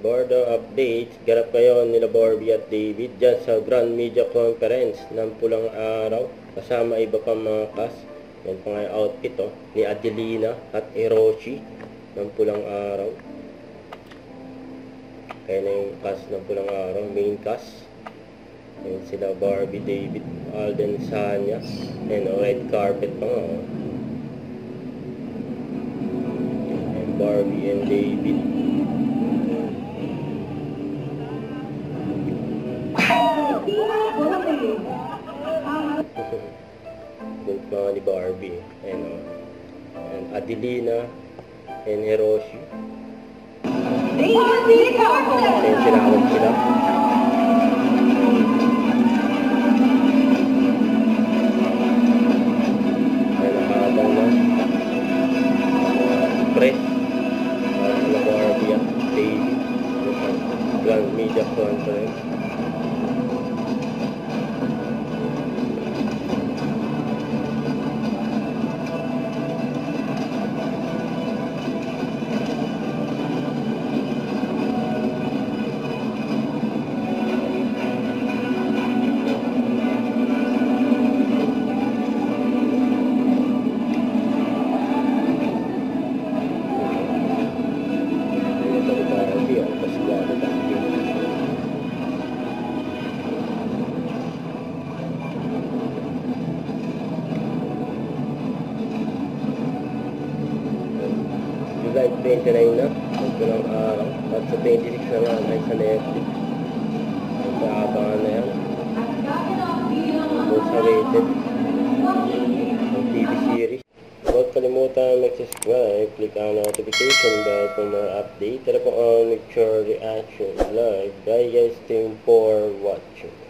Bordo updates, ganap ngayon nila Barbie at David dyan sa Grand Media Conference ng Pulang Araw. Kasama iba pang mga cast. Yan pa nga yung outfit ni Adelina at Hiroshi ng Pulang Araw. Kaya na yung cast ng Pulang Araw, main cast. Yan sila Barbie, David, Alden, Sanya. Yan red carpet pa nga. Yan Barbie and David. Good mga ni Barbie and Adelina and Hiroshi and sinawag sila ay nakahabang na press na Barbie at David Grand Media Conference. July 29 na, magpulang araw, at sa 26 na nga ay sa Netflix. Nagkaabangan na yan. Most awaited ang TV series. Huwag kalimutan mag-subscribe, click ang notification bell for more update. Tara po on make sure reaction live. Bye guys, thank you for watching.